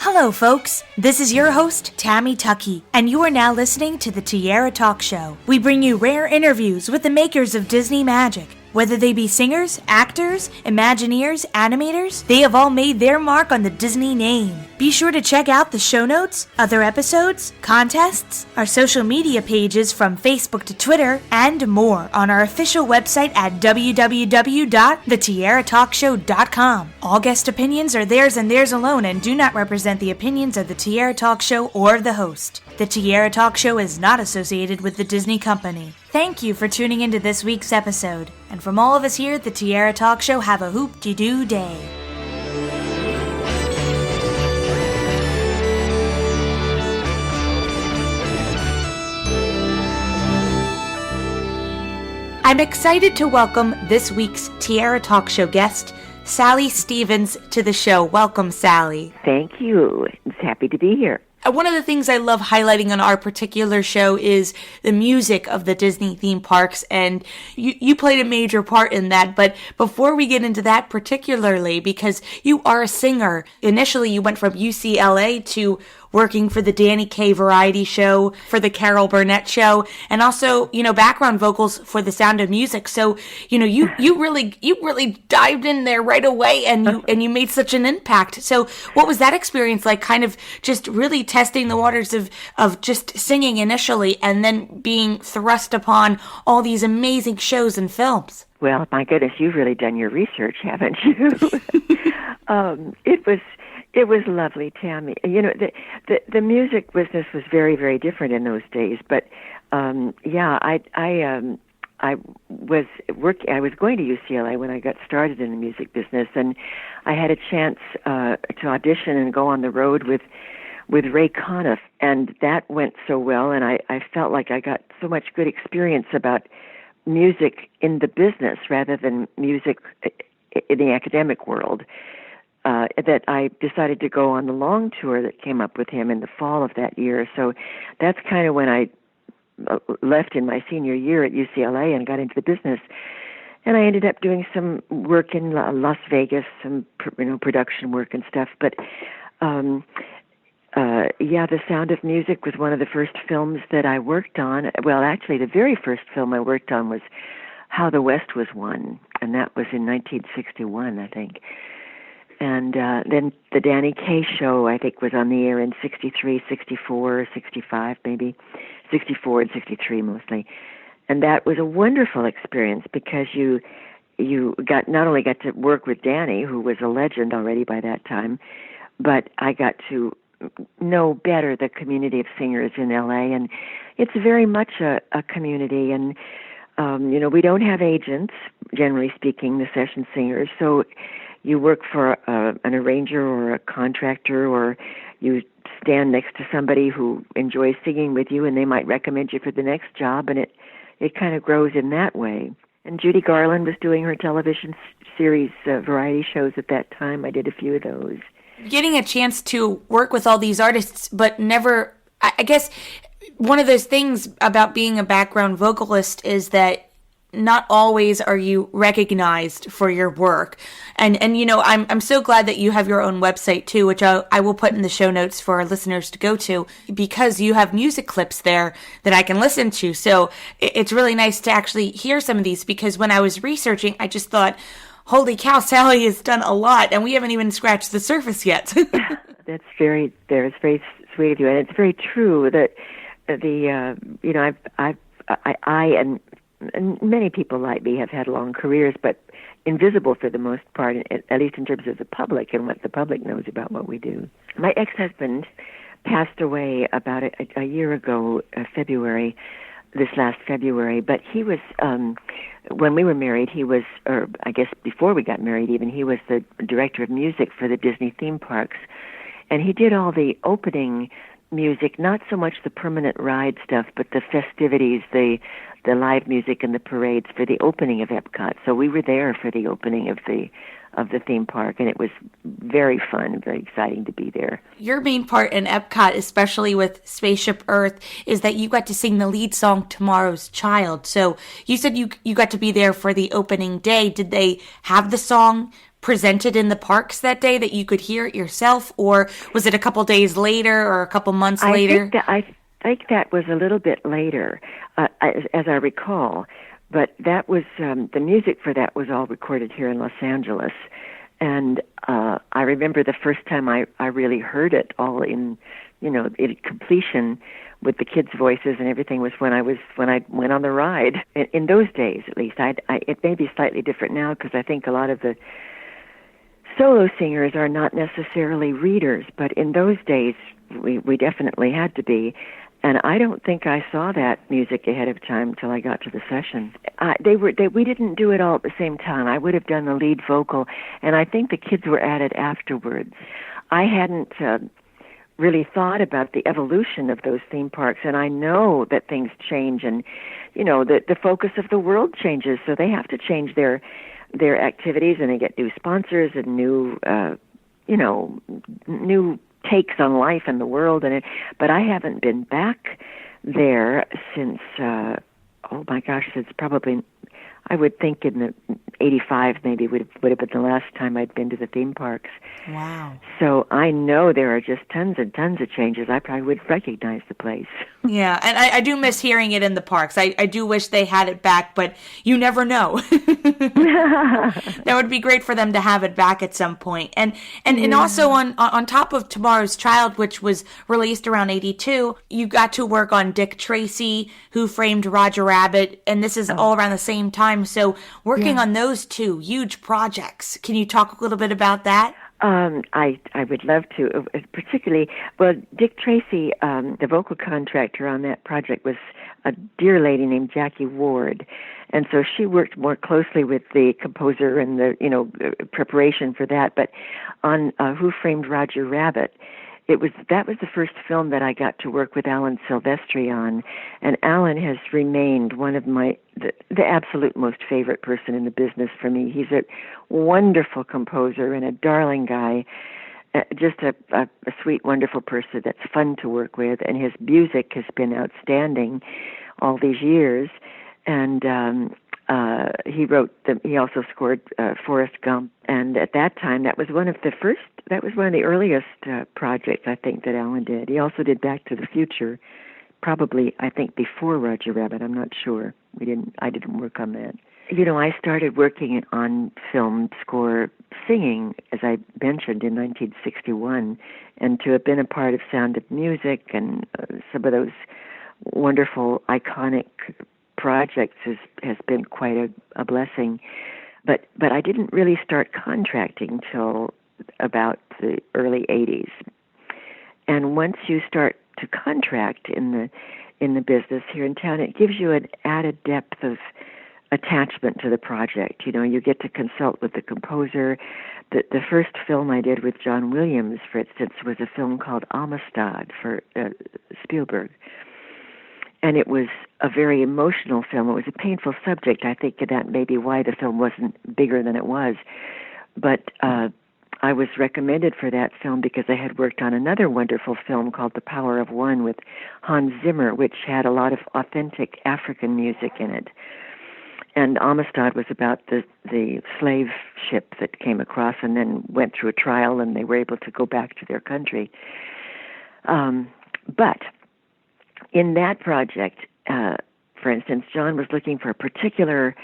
Hello, folks. This is your host, Tammy Tuckey, and you are now listening to the Tiara Talk Show. We bring you rare interviews with the makers of Disney magic. Whether they be singers, actors, Imagineers, animators, they have all made their mark on the Disney name. Be sure to check out the show notes, other episodes, contests, our social media pages from Facebook to Twitter, and more on our official website at www.thetiaratalkshow.com. All guest opinions are theirs and theirs alone and do not represent the opinions of the Tiara Talk Show or the host. The Tiara Talk Show is not associated with the Disney Company. Thank you for tuning into this week's episode. And from all of us here at the Tiara Talk Show, have a hoop-de-doo day. I'm excited to welcome this week's Tiara Talk Show guest, Sally Stevens, to the show. Welcome, Sally. Thank you. It's happy to be here. One of the things I love highlighting on our particular show is the music of the Disney theme parks, and you played a major part in that. But before we get into that particularly, because you are a singer, initially you went from UCLA to working for the Danny Kaye variety show, for the Carol Burnett show, and also, background vocals for The Sound of Music. So, you really dived in there right away, and you made such an impact. So what was that experience like, kind of just really testing the waters of just singing initially and then being thrust upon all these amazing shows and films? Well, my goodness, you've really done your research, haven't you? It was lovely, Tammy. The music business was very, very different in those days. But I was going to UCLA when I got started in the music business, and I had a chance to audition and go on the road with Ray Conniff, and that went so well, and I felt like I got so much good experience about music in the business rather than music in the academic world. That I decided to go on the long tour that came up with him in the fall of that year. So that's kind of when I left in my senior year at UCLA and got into the business. And I ended up doing some work in Las Vegas, some production work and stuff. But The Sound of Music was one of the first films that I worked on. Well, actually, the very first film I worked on was How the West Was Won, and that was in 1961, I think. And then the Danny Kaye show, I think, was on the air in 63, 64, 65 maybe, 64 and 63 mostly. And that was a wonderful experience because you not only got to work with Danny, who was a legend already by that time, but I got to know better the community of singers in L.A., and it's very much a community. And, we don't have agents, generally speaking, the session singers, so you work for an arranger or a contractor, or you stand next to somebody who enjoys singing with you, and they might recommend you for the next job, and it kind of grows in that way. And Judy Garland was doing her television series variety shows at that time. I did a few of those. Getting a chance to work with all these artists, but never, I guess, one of those things about being a background vocalist is that not always are you recognized for your work. And I'm so glad that you have your own website too, which I will put in the show notes for our listeners to go to, because you have music clips there that I can listen to. So it's really nice to actually hear some of these, because when I was researching, I just thought, holy cow, Sally has done a lot, and we haven't even scratched the surface yet. It's very sweet of you, and it's very true that I and many people like me have had long careers, but invisible for the most part, at least in terms of the public and what the public knows about what we do. My ex-husband passed away about a year ago, this last February, but he was, when we were married, he was, or I guess before we got married even, he was the director of music for the Disney theme parks. And he did all the opening music, not so much the permanent ride stuff, but the festivities, the live music and the parades for the opening of Epcot. So we were there for the opening of the theme park, and it was very fun, very exciting to be there. Your main part in Epcot, especially with Spaceship Earth, is that you got to sing the lead song, Tomorrow's Child. So you said you got to be there for the opening day. Did they have the song presented in the parks that day that you could hear it yourself, or was it a couple days later or a couple months later? I think that was a little bit later, as I recall. But that was the music for that was all recorded here in Los Angeles, and I remember the first time I really heard it all in completion with the kids' voices and everything was when I went on the ride. In those days, at least, it may be slightly different now because I think a lot of the solo singers are not necessarily readers, but in those days we definitely had to be. And I don't think I saw that music ahead of time till I got to the session. We didn't do it all at the same time. I would have done the lead vocal, and I think the kids were at it afterwards. I hadn't really thought about the evolution of those theme parks, and I know that things change, and the focus of the world changes, so they have to change their activities, and they get new sponsors and new takes on life and the world, but I haven't been back there since since probably, I would think in the 85 maybe would have been the last time I'd been to the theme parks. Wow. So I know there are just tons and tons of changes. I probably would recognize the place. Yeah, and I do miss hearing it in the parks. I do wish they had it back, but you never know. That would be great for them to have it back at some point. And also on top of Tomorrow's Child, which was released around 82, you got to work on Dick Tracy, Who Framed Roger Rabbit, and this is all around the same time. So working on those two huge projects, can you talk a little bit about that? I would love to, particularly, Dick Tracy, the vocal contractor on that project was a dear lady named Jackie Ward, and so she worked more closely with the composer and the, preparation for that. But on Who Framed Roger Rabbit, that was the first film that I got to work with Alan Silvestri on, and Alan has remained one of the absolute most favorite person in the business for me. He's a wonderful composer and a darling guy, just a sweet, wonderful person that's fun to work with, and his music has been outstanding all these years. And he also scored Forrest Gump, and at that time that was one of the earliest projects I think that Alan did. He also did Back to the Future, probably I think before Roger Rabbit. I'm not sure. I didn't work on that. I started working on film score singing, as I mentioned, in 1961, and to have been a part of Sound of Music and some of those wonderful, iconic projects has been quite a blessing. But I didn't really start contracting till about the early 80s. And once you start to contract in the business here in town, it gives you an added depth of attachment to the project. You get to consult with the composer. The first film I did with John Williams, for instance, was a film called Amistad for Spielberg. And it was a very emotional film. It was a painful subject. I think that may be why the film wasn't bigger than it was. But I was recommended for that film because I had worked on another wonderful film called The Power of One with Hans Zimmer, which had a lot of authentic African music in it. And Amistad was about the slave ship that came across and then went through a trial, and they were able to go back to their country. But in that project, for instance, John was looking for a particular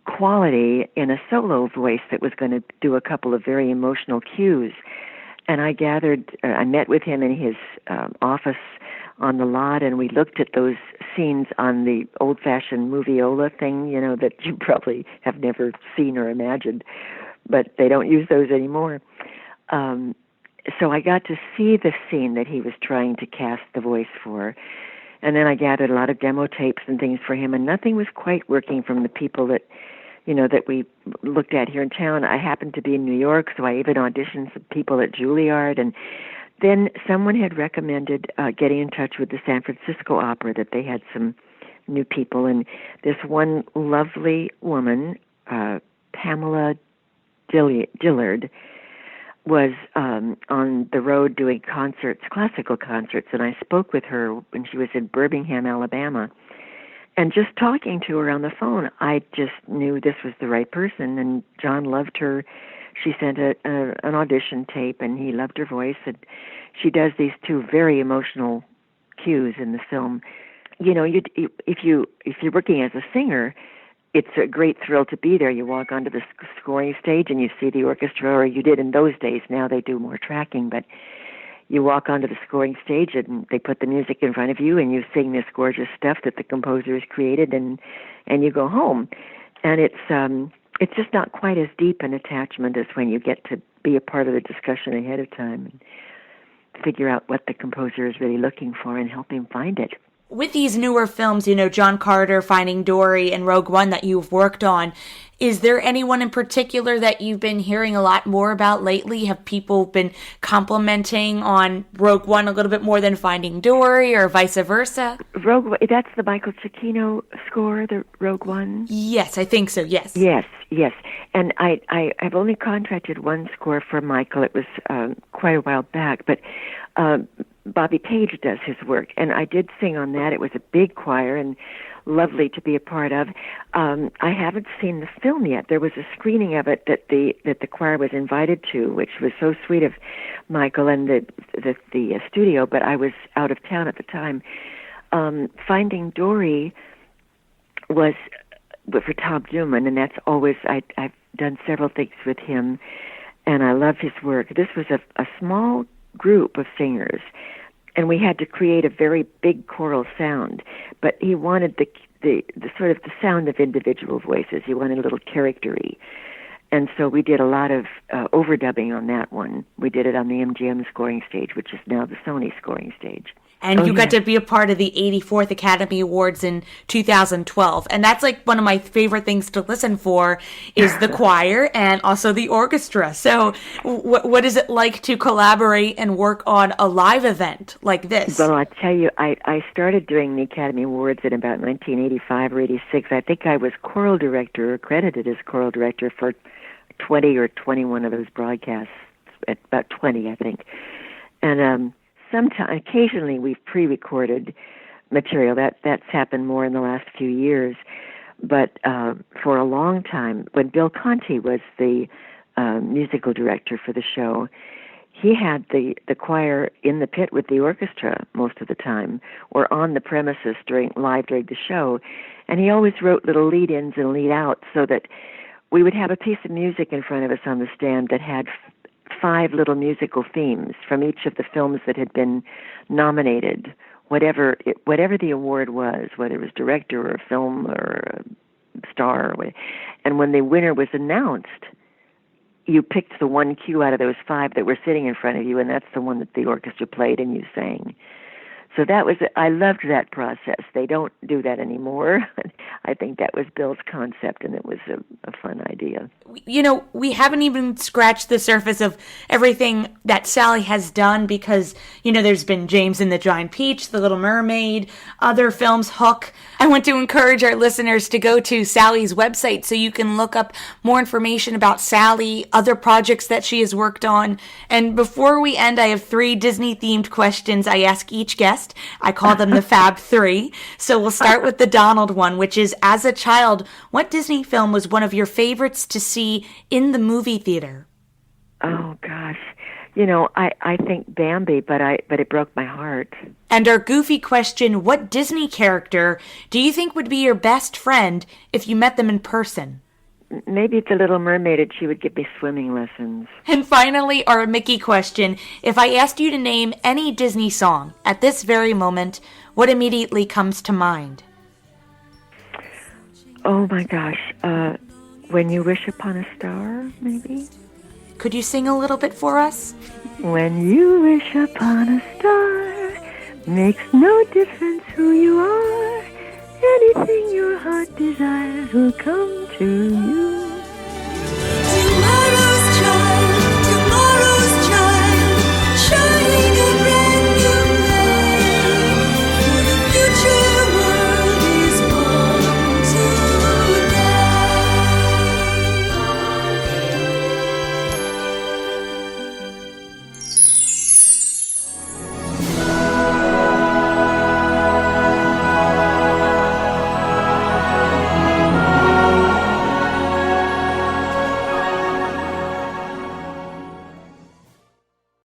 quality in a solo voice that was going to do a couple of very emotional cues. And I met with him in his office on the lot, and we looked at those scenes on the old-fashioned moviola thing, that you probably have never seen or imagined, but they don't use those anymore. So I got to see the scene that he was trying to cast the voice for. And then I gathered a lot of demo tapes and things for him, and nothing was quite working from the people that we looked at here in town. I happened to be in New York, so I even auditioned some people at Juilliard, and then someone had recommended getting in touch with the San Francisco Opera, that they had some new people, and this one lovely woman, Pamela Dillard, was on the road doing concerts, classical concerts, and I spoke with her when she was in Birmingham, Alabama. And just talking to her on the phone, I just knew this was the right person, and John loved her she sent an audition tape, and he loved her voice. And she does these two very emotional cues in the film. You know, if you're working as a singer, it's a great thrill to be there. You walk onto the scoring stage and you see the orchestra, or you did in those days. Now they do more tracking, but you walk onto the scoring stage and they put the music in front of you and you sing this gorgeous stuff that the composer has created, and you go home. And it's just not quite as deep an attachment as when you get to be a part of the discussion ahead of time and figure out what the composer is really looking for and help him find it. With these newer films, you know, John Carter, Finding Dory, and Rogue One that you've worked on, is there anyone in particular that you've been hearing a lot more about lately? Have people been complimenting on Rogue One a little bit more than Finding Dory, or vice versa? That's the Michael Cicchino score, the Rogue One? Yes, I think so, yes. Yes. And I've only contracted one score for Michael. It was quite a while back, but Bobby Page does his work, and I did sing on that. It was a big choir and lovely to be a part of. I haven't seen the film yet. There was a screening of it that the choir was invited to, which was so sweet of Michael and the studio, but I was out of town at the time. Finding Dory was for Tom Newman, and that's always, I've done several things with him, and I love his work. This was a small group of singers, and we had to create a very big choral sound, but he wanted the sort of the sound of individual voices. He wanted a little character-y. And so we did a lot of overdubbing on that one. We did it on the MGM scoring stage, which is now the Sony scoring stage. And you got to be a part of the 84th Academy Awards in 2012. And that's like one of my favorite things to listen for is the choir and also the orchestra. So what is it like to collaborate and work on a live event like this? Well, I tell you, I started doing the Academy Awards in about 1985 or 86. I think I was choral director, or credited as choral director for 20 or 21 of those broadcasts, about 20, I think. And occasionally we've pre-recorded material. That's happened more in the last few years. But for a long time, when Bill Conti was the musical director for the show, he had the choir in the pit with the orchestra most of the time, or on the premises during the show. And he always wrote little lead-ins and lead-outs so that we would have a piece of music in front of us on the stand that had 5 little musical themes from each of the films that had been nominated, whatever the award was, whether it was director or film or a star. And when the winner was announced, you picked the one cue out of those 5 that were sitting in front of you, and that's the one that the orchestra played and you sang. So I loved that process. They don't do that anymore. I think that was Bill's concept, and it was a fun idea. You know, we haven't even scratched the surface of everything that Sally has done because, you know, there's been James and the Giant Peach, The Little Mermaid, other films, Hook. I want to encourage our listeners to go to Sally's website so you can look up more information about Sally, other projects that she has worked on. And before we end, I have 3 Disney-themed questions I ask each guest. I call them the Fab 3. So we'll start with the Donald one, which is, as a child, what Disney film was one of your favorites to see in the movie theater? Oh, gosh. You know, I think Bambi, but it broke my heart. And our goofy question, what Disney character do you think would be your best friend if you met them in person? Maybe The Little Mermaid, and she would give me swimming lessons. And finally, our Mickey question. If I asked you to name any Disney song at this very moment, what immediately comes to mind? Oh, my gosh. When You Wish Upon a Star, maybe? Could you sing a little bit for us? When you wish upon a star, makes no difference who you are. Anything your heart desires will come to you.